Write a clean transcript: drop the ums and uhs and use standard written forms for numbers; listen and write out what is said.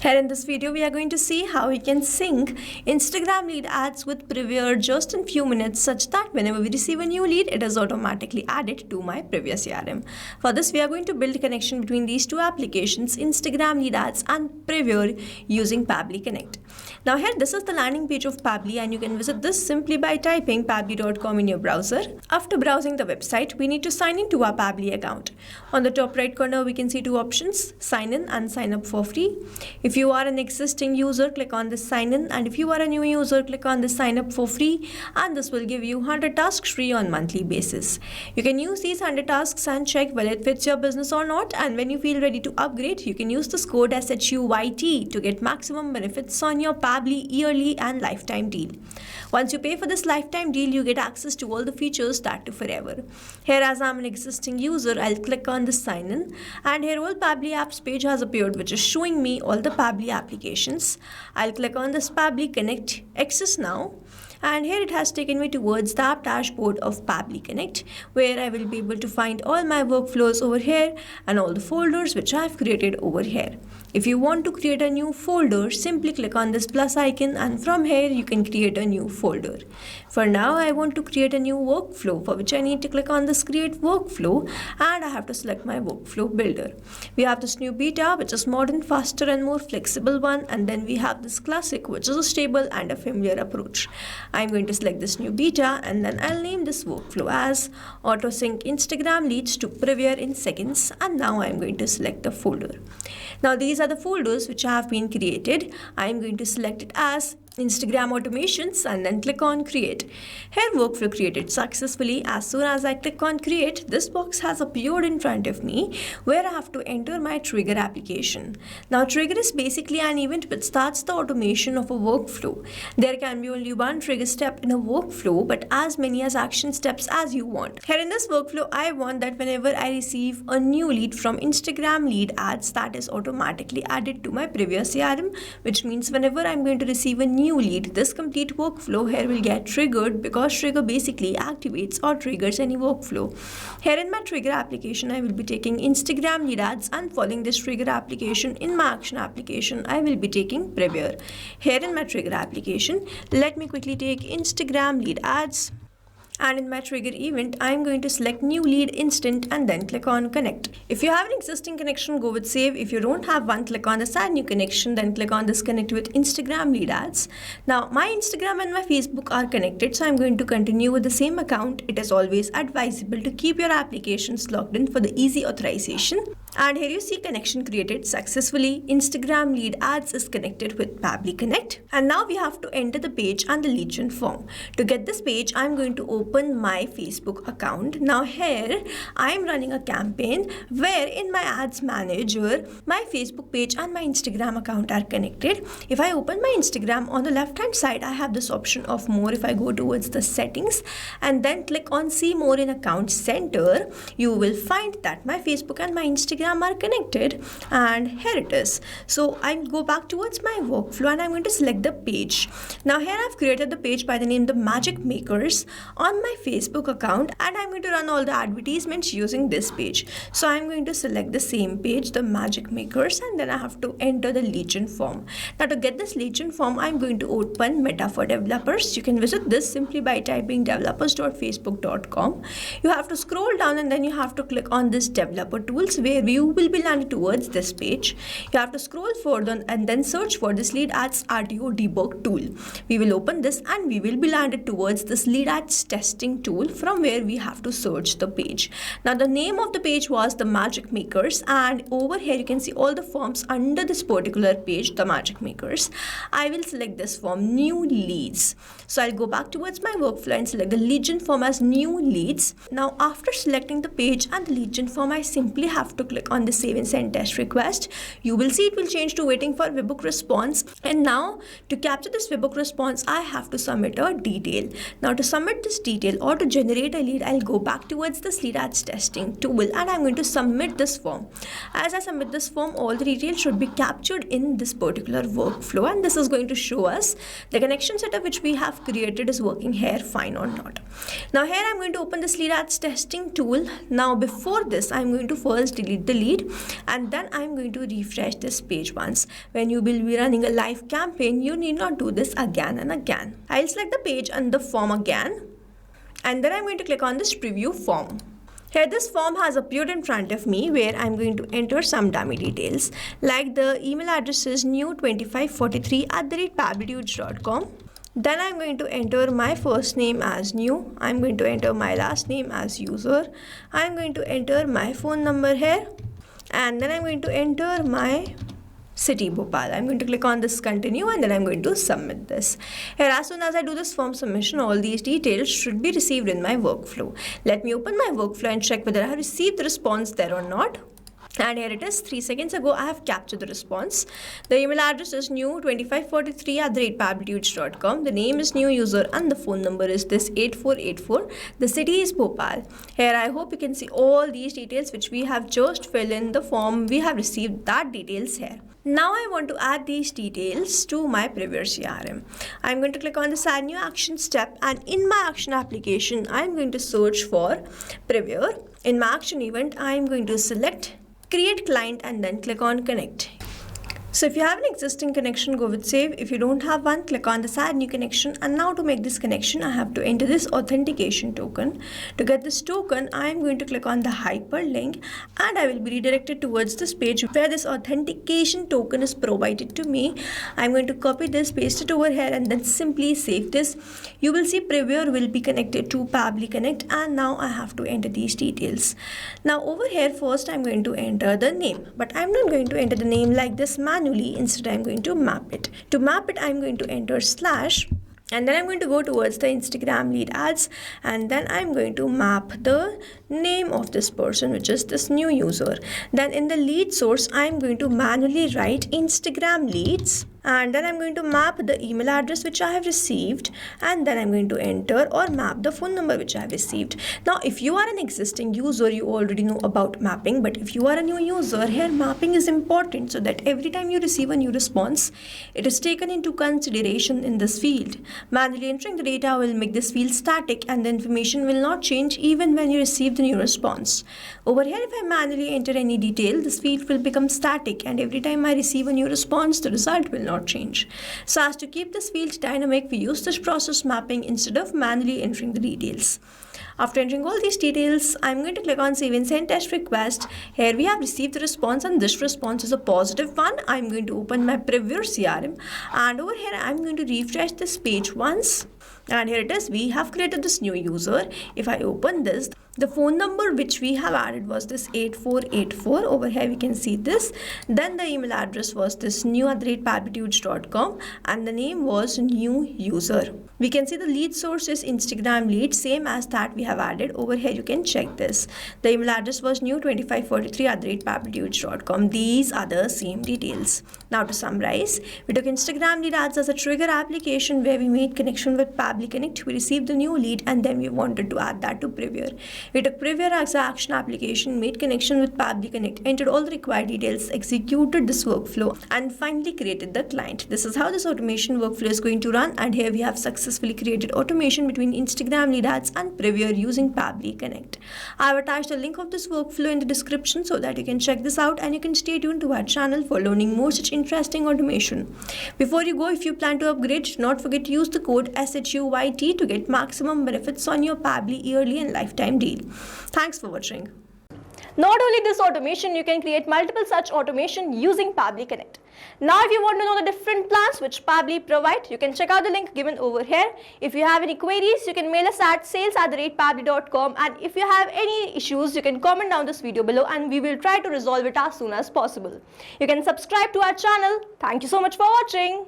Here in this video, we are going to see how we can sync Instagram lead ads with Privyr just in few minutes such that whenever we receive a new lead, it is automatically added to my Privyr CRM. For this, we are going to build a connection between these two applications, Instagram lead ads and Privyr using Pabbly Connect. Now here, this is the landing page of Pabbly and you can visit this simply by typing pabbly.com in your browser. After browsing the website, we need to sign in to our Pabbly account. On the top right corner, we can see two options, sign in and sign up for free. If you are an existing user, click on this sign in, and if you are a new user, click on this sign up for free, and this will give you 100 tasks free on monthly basis. You can use these 100 tasks and check whether it fits your business or not, and when you feel ready to upgrade, you can use this code SHUYT to get maximum benefits on your Pabbly yearly and lifetime deal. Once you pay for this lifetime deal, you get access to all the features that to forever. Here, as I'm an existing user, I'll click on this sign in, and here all Pabbly apps page has appeared, which is showing me all the Pabbly applications. I'll click on this Pabbly Connect Access now, and here it has taken me towards the app dashboard of Pabbly Connect, where I will be able to find all my workflows over here and all the folders which I've created over here. If you want to create a new folder, simply click on this plus icon, and from here you can create a new folder. For now, I want to create a new workflow, for which I need to click on this create workflow, and I have to select my workflow builder. We have this new beta, which is modern, faster and more flexible one, and then we have this classic, which is a stable and a familiar approach. I'm going to select this new beta, and then I'll name this workflow as auto sync Instagram leads to Privyr in seconds, and now I'm going to select the folder. Now these are the folders which have been created. I'm going to select it as Instagram automations and then click on create. Here workflow created successfully. As soon as I click on create, this box has appeared in front of me where I have to enter my trigger application. Now trigger is basically an event which starts the automation of a workflow. There can be only one trigger step in a workflow, but as many as action steps as you want. Here in this workflow, I want that whenever I receive a new lead from Instagram lead ads, that is automatically added to my Privyr CRM, which means whenever I'm going to receive a new lead, this complete workflow here will get triggered, because trigger basically activates or triggers any workflow. Here in my trigger application, I will be taking Instagram lead ads, and following this trigger application in my action application, I will be taking Privyr. Here in my trigger application, let me quickly take Instagram lead ads. And in my trigger event, I'm going to select new lead instant and then click on connect. If you have an existing connection, go with save. If you don't have one, click on this add new connection, then click on this connect with Instagram lead ads. Now my Instagram and my Facebook are connected, so I'm going to continue with the same account. It is always advisable to keep your applications logged in for the easy authorization. And here you see connection created successfully. Instagram lead ads is connected with Pabbly Connect. And now we have to enter the page and the lead gen form. To get this page, I'm going to open my Facebook account. Now here, I'm running a campaign where in my ads manager, my Facebook page and my Instagram account are connected. If I open my Instagram, on the left hand side, I have this option of more. If I go towards the settings and then click on see more in account center, you will find that my Facebook and my Instagram are connected, and here it is. So I go back towards my workflow and I'm going to select the page. Now here I've created the page by the name the Magic Makers on my Facebook account, and I'm going to run all the advertisements using this page. So I'm going to select the same page, the Magic Makers, and then I have to enter the lead gen form. Now to get this lead gen form, I'm going to open Meta for Developers. You can visit this simply by typing developers.facebook.com. You have to scroll down and then you have to click on this developer tools, where you will be landed towards this page. You have to scroll further and then search for this lead ads RTO debug tool. We will open this and we will be landed towards this lead ads testing tool, from where we have to search the page. Now the name of the page was the Magic Makers, and over here you can see all the forms under this particular page, the Magic Makers. I will select this form, new leads. So I'll go back towards my workflow and select the lead gen form as new leads. Now after selecting the page and the lead gen form, I simply have to click on the save and send test request. You will see it will change to waiting for webhook response, and now to capture this webhook response, I have to submit a detail. Now to submit this detail, detail or to generate a lead, I'll go back towards this lead ads testing tool and I'm going to submit this form. As I submit this form, all the details should be captured in this particular workflow, and this is going to show us the connection setup which we have created is working here fine or not. Now here I'm going to open this lead ads testing tool. Now before this, I'm going to first delete the lead and then I'm going to refresh this page once. When you will be running a live campaign, you need not do this again and again. I'll select the page and the form again, and then I'm going to click on this preview form. Here this form has appeared in front of me where I'm going to enter some dummy details, like the email address is new2543@pabblydudes.com. Then I'm going to enter my first name as new. I'm going to enter my last name as user. I'm going to enter my phone number here, and then I'm going to enter my city, Bhopal. I'm going to click on this continue and then I'm going to submit this. Here, as soon as I do this form submission, all these details should be received in my workflow. Let me open my workflow and check whether I have received the response there or not. And here it is. 3 seconds ago, I have captured the response. The email address is new2543@pabblydudes.com. The name is new user and the phone number is this 8484. The city is Bhopal. Here, I hope you can see all these details which we have just filled in the form. We have received that details here. Now I want to add these details to my Privyr CRM. I'm going to click on this add new action step, and in my action application, I'm going to search for Privyr. In my action event, I'm going to select create client and then click on connect. So if you have an existing connection, go with save. If you don't have one, click on this add new connection. And now to make this connection, I have to enter this authentication token. To get this token, I am going to click on the hyperlink and I will be redirected towards this page where this authentication token is provided to me. I'm going to copy this, paste it over here and then simply save this. You will see Privyr will be connected to Pabbly Connect, and now I have to enter these details. Now over here, first I'm going to enter the name, but I'm not going to enter the name like this manually. Instead, I'm going to map it. To map it, I'm going to enter slash, and then I'm going to go towards the Instagram lead ads, and then I'm going to map the name of this person, which is this new user. Then in the lead source, I'm going to manually write Instagram leads, and then I'm going to map the email address which I have received, and then I'm going to enter or map the phone number which I have received. Now if you are an existing user, you already know about mapping, but if you are a new user, here mapping is important so that every time you receive a new response, it is taken into consideration in this field. Manually entering the data will make this field static and the information will not change even when you receive the new response. Over here, if I manually enter any detail, this field will become static, and every time I receive a new response, the result will not change. So as to keep this field dynamic, we use this process mapping instead of manually entering the details. After entering all these details, I'm going to click on save and send test request. Here we have received the response, and this response is a positive one. I'm going to open my Privyr CRM, and over here I'm going to refresh this page once. And here it is. We have created this new user. If I open this, the phone number which we have added was this 8484. Over here we can see this. Then the email address was this new@pabblydudes.com and the name was new user. We can see the lead source is Instagram lead, same as that we have added. Over here you can check this. The email address was new2543@pabblydudes.com. These are the same details. Now to summarize, we took Instagram lead ads as a trigger application where we made connection with Pabbly Connect. We received the new lead and then we wanted to add that to Privyr. We took Privyr as an action application, made connection with Pabbly Connect, entered all the required details, executed this workflow, and finally created the client. This is how this automation workflow is going to run, and here we have successfully created automation between Instagram lead ads and Privyr using Pabbly Connect. I have attached a link of this workflow in the description so that you can check this out, and you can stay tuned to our channel for learning more such interesting automation. Before you go, if you plan to upgrade, do not forget to use the code SHUYT to get maximum benefits on your Pabbly yearly and lifetime deal. Thanks for watching. Not only this automation, you can create multiple such automation using Pabbly Connect. Now if you want to know the different plans which Pabbly provide, you can check out the link given over here. If you have any queries, you can mail us at sales@pabbly.com, and if you have any issues, you can comment down this video below and we will try to resolve it as soon as possible. You can subscribe to our channel. Thank you so much for watching.